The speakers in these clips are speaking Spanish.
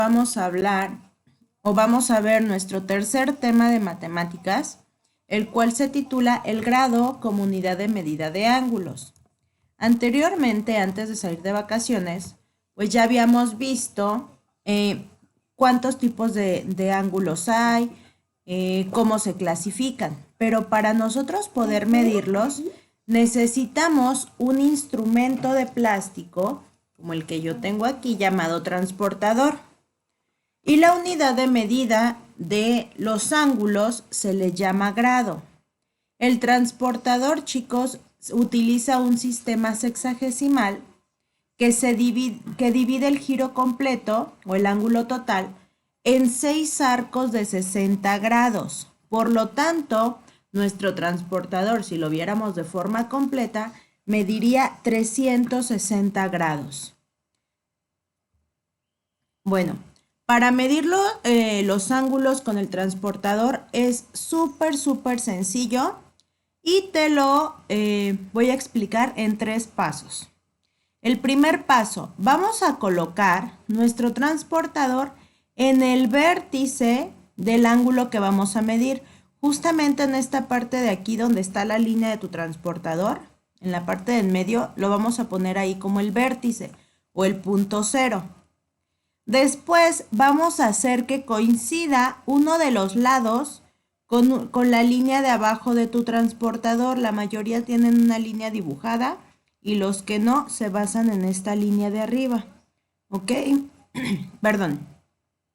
Vamos a hablar o vamos a ver nuestro tercer tema de matemáticas, el cual se titula El grado como unidad de medida de ángulos. Anteriormente, antes de salir de vacaciones, pues ya habíamos visto cuántos tipos de ángulos hay, cómo se clasifican, pero para nosotros poder medirlos necesitamos un instrumento de plástico, como el que yo tengo aquí, llamado transportador. Y la unidad de medida de los ángulos se le llama grado. El transportador, chicos, utiliza un sistema sexagesimal que divide el giro completo o el ángulo total en 6 arcos de 60 grados. Por lo tanto, nuestro transportador, si lo viéramos de forma completa, mediría 360 grados. Bueno, para medir los ángulos con el transportador es súper sencillo y te lo voy a explicar en 3 pasos. El primer paso, vamos a colocar nuestro transportador en el vértice del ángulo que vamos a medir, justamente en esta parte de aquí donde está la línea de tu transportador, en la parte del medio lo vamos a poner ahí como el vértice o el punto cero. Después vamos a hacer que coincida uno de los lados con la línea de abajo de tu transportador. La mayoría tienen una línea dibujada y los que no se basan en esta línea de arriba. ¿Ok? Perdón.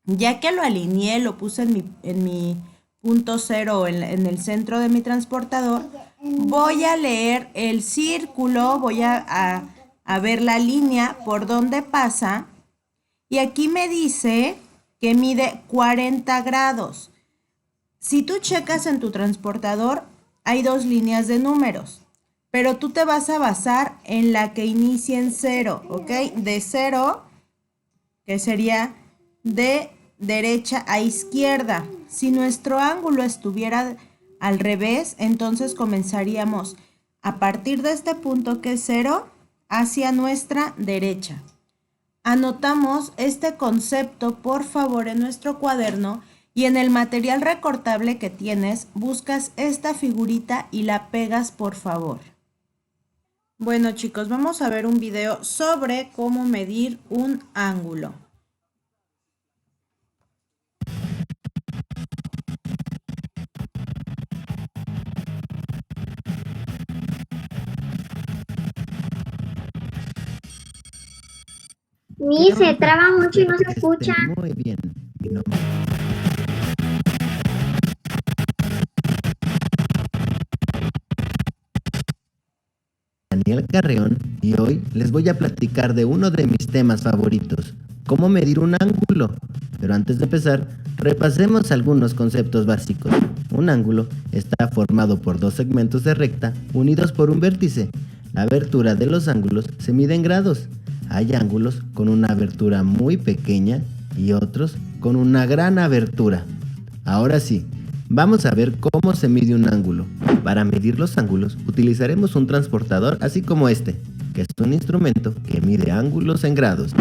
Ya que lo alineé, lo puse en mi punto cero en el centro de mi transportador, voy a leer el círculo, voy a ver la línea por donde pasa. Y aquí me dice que mide 40 grados. Si tú checas en tu transportador, hay 2 líneas de números, pero tú te vas a basar en la que inicia en 0, ¿ok? De 0, que sería de derecha a izquierda. Si nuestro ángulo estuviera al revés, entonces comenzaríamos a partir de este punto que es 0 hacia nuestra derecha. Anotamos este concepto, por favor, en nuestro cuaderno y en el material recortable que tienes, buscas esta figurita y la pegas, por favor. Bueno, chicos, vamos a ver un video sobre cómo medir un ángulo. Se traba mucho y no se escucha. Muy bien. Daniel Carreón y hoy les voy a platicar de uno de mis temas favoritos, cómo medir un ángulo. Pero antes de empezar, repasemos algunos conceptos básicos. Un ángulo está formado por 2 segmentos de recta unidos por un vértice. La abertura de los ángulos se mide en grados. Hay ángulos con una abertura muy pequeña y otros con una gran abertura. Ahora sí, vamos a ver cómo se mide un ángulo. Para medir los ángulos utilizaremos un transportador así como este, que es un instrumento que mide ángulos en grados.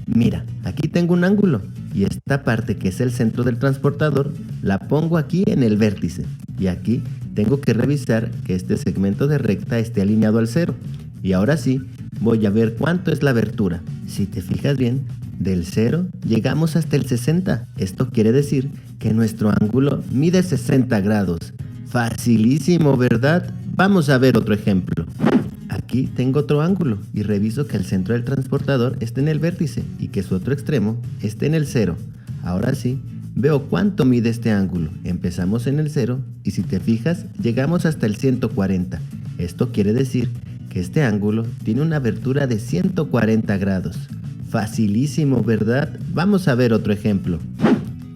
Mira, aquí tengo un ángulo y esta parte que es el centro del transportador la pongo aquí en el vértice. Y aquí tengo que revisar que este segmento de recta esté alineado al 0. Y ahora sí, voy a ver cuánto es la abertura. Si te fijas bien, del 0 llegamos hasta el 60. Esto quiere decir que nuestro ángulo mide 60 grados. Facilísimo, ¿verdad? Vamos a ver otro ejemplo. Aquí tengo otro ángulo y reviso que el centro del transportador esté en el vértice y que su otro extremo esté en el 0. Ahora sí, veo cuánto mide este ángulo. Empezamos en el 0 y si te fijas, llegamos hasta el 140. Esto quiere decir que este ángulo tiene una abertura de 140 grados. Facilísimo, ¿verdad? Vamos a ver otro ejemplo.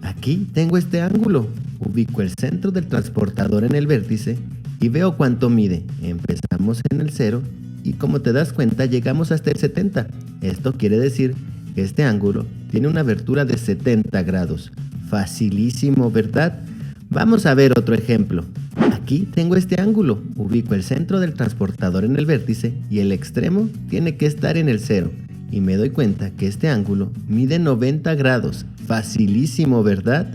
Aquí tengo este ángulo. Ubico el centro del transportador en el vértice y veo cuánto mide. Empezamos en el 0 y como te das cuenta llegamos hasta el 70. Esto quiere decir que este ángulo tiene una abertura de 70 grados. Facilísimo, ¿verdad? Vamos a ver otro ejemplo. Aquí tengo este ángulo. Ubico el centro del transportador en el vértice y el extremo tiene que estar en el 0. y me doy cuenta que este ángulo mide 90 grados. Facilísimo, ¿verdad?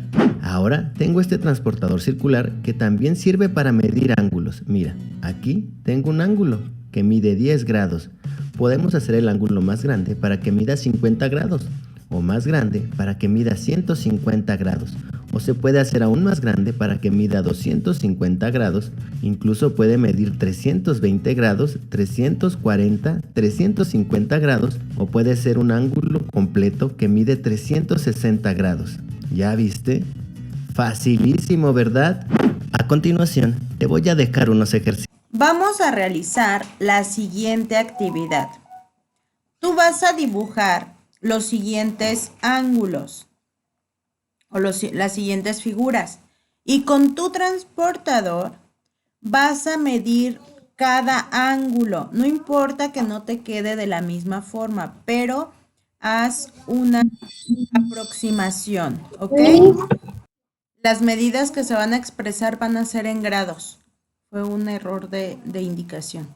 Ahora tengo este transportador circular que también sirve para medir ángulos. Mira, aquí tengo un ángulo que mide 10 grados. Podemos hacer el ángulo más grande para que mida 50 grados, o más grande para que mida 150 grados, o se puede hacer aún más grande para que mida 250 grados, incluso puede medir 320 grados, 340, 350 grados, o puede ser un ángulo completo que mide 360 grados. ¿Ya viste? Facilísimo, ¿verdad? A continuación, te voy a dejar unos ejercicios. Vamos a realizar la siguiente actividad. Tú vas a dibujar los siguientes ángulos o las siguientes figuras y con tu transportador vas a medir cada ángulo. No importa que no te quede de la misma forma, pero haz una aproximación, ¿ok? Las medidas que se van a expresar van a ser en grados. Fue un error de indicación.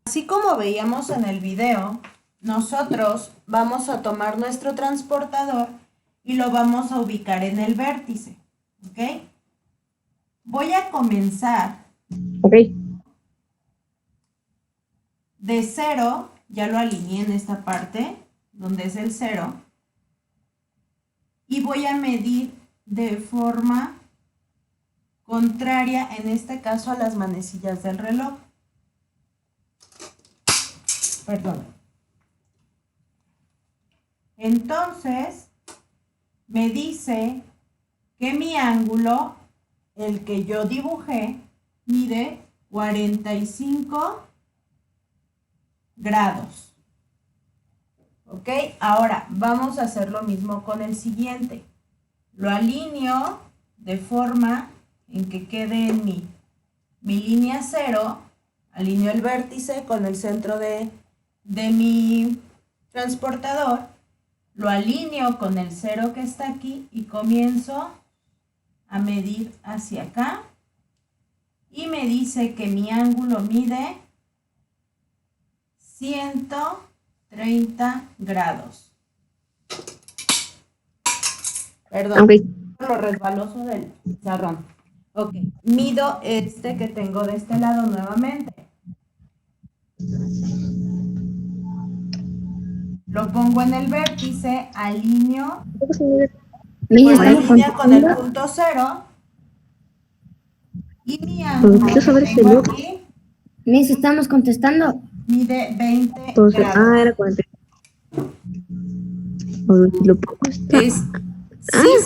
Así como veíamos en el video, nosotros vamos a tomar nuestro transportador y lo vamos a ubicar en el vértice, ¿ok? Voy a comenzar de 0, ya lo alineé en esta parte, donde es el 0, y voy a medir de forma contraria, en este caso a las manecillas del reloj. Perdón. Entonces, me dice que mi ángulo, el que yo dibujé, mide 45 grados. ¿Ok? Ahora, vamos a hacer lo mismo con el siguiente. Lo alineo de forma en que quede en mi línea 0, alineo el vértice con el centro de mi transportador, lo alineo con el 0 que está aquí y comienzo a medir hacia acá y me dice que mi ángulo mide 130 grados. Perdón, lo resbaloso del pizarrón. Ok, mido este que tengo de este lado nuevamente. Lo pongo en el vértice, alineo con el punto 0 y mi ángulo que tengo aquí Miss, estamos contestando. mide 20 Entonces, grados. era 40. Lo pongo está.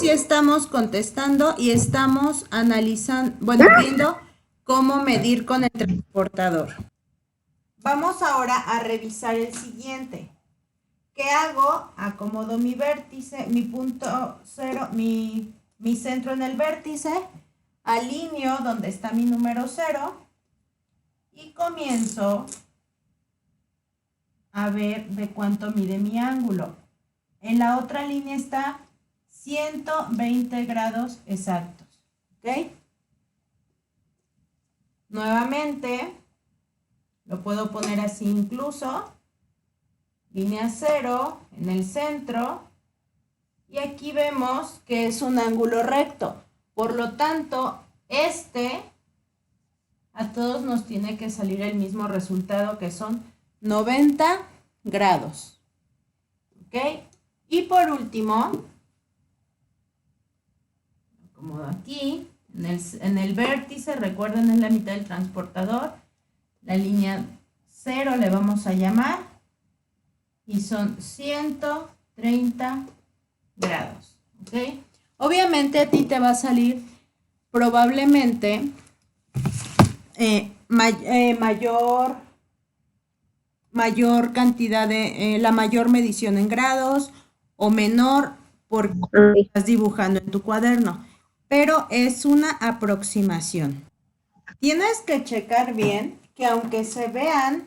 Sí estamos contestando y estamos analizando, viendo cómo medir con el transportador. Vamos ahora a revisar el siguiente. ¿Qué hago? Acomodo mi vértice, mi punto 0, mi centro en el vértice, alineo donde está mi número 0 y comienzo a ver de cuánto mide mi ángulo. En la otra línea está 120 grados exactos. ¿Ok? Nuevamente, lo puedo poner así incluso. Línea 0 en el centro. Y aquí vemos que es un ángulo recto. Por lo tanto, a todos nos tiene que salir el mismo resultado, que son 90 grados. ¿Ok? Y por último, acomodo aquí, en el vértice, recuerden, es la mitad del transportador. La línea 0 le vamos a llamar y son 130 grados. ¿Ok? Obviamente a ti te va a salir probablemente mayor cantidad de, la mayor medición en grados o menor porque estás dibujando en tu cuaderno, pero es una aproximación. Tienes que checar bien que aunque se vean,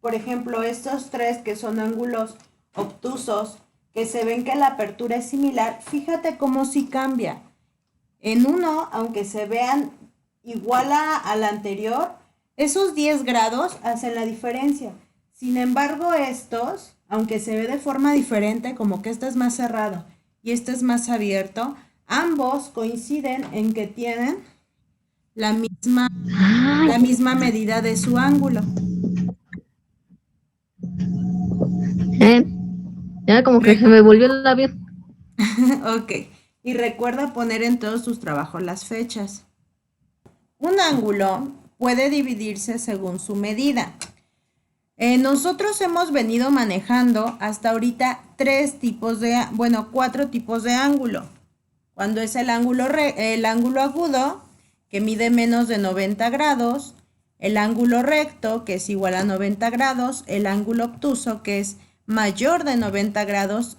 por ejemplo, estos tres que son ángulos obtusos, que se ven que la apertura es similar, fíjate cómo sí cambia. En uno, aunque se vean igual a la anterior, esos 10 grados hacen la diferencia. Sin embargo, estos, aunque se ve de forma diferente, como que este es más cerrado y este es más abierto, ambos coinciden en que tienen la misma medida de su ángulo. Ya como que se me volvió el avión. Ok, y recuerda poner en todos tus trabajos las fechas. Un ángulo puede dividirse según su medida. Nosotros hemos venido manejando hasta ahorita cuatro tipos de ángulo. Cuando es el ángulo agudo, que mide menos de 90 grados, el ángulo recto, que es igual a 90 grados, el ángulo obtuso, que es mayor de 90 grados,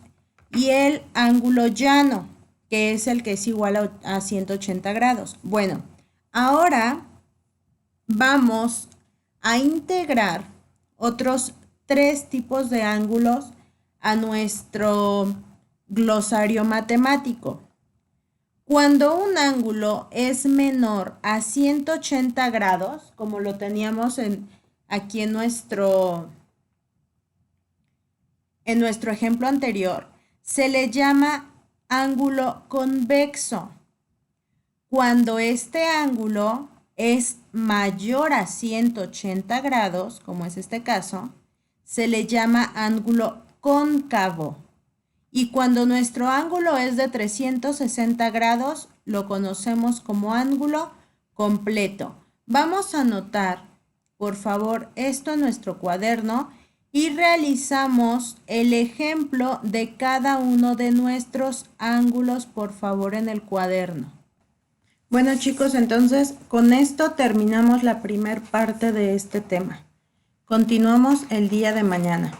y el ángulo llano, que es el que es igual a 180 grados. Bueno, ahora vamos a integrar otros 3 tipos de ángulos a nuestro glosario matemático. Cuando un ángulo es menor a 180 grados, como lo teníamos aquí en nuestro ejemplo anterior, se le llama ángulo convexo. Cuando este ángulo es mayor a 180 grados, como es este caso, se le llama ángulo cóncavo. Y cuando nuestro ángulo es de 360 grados, lo conocemos como ángulo completo. Vamos a anotar, por favor, esto en nuestro cuaderno y realizamos el ejemplo de cada uno de nuestros ángulos, por favor, en el cuaderno. Bueno, chicos, entonces con esto terminamos la primera parte de este tema. Continuamos el día de mañana.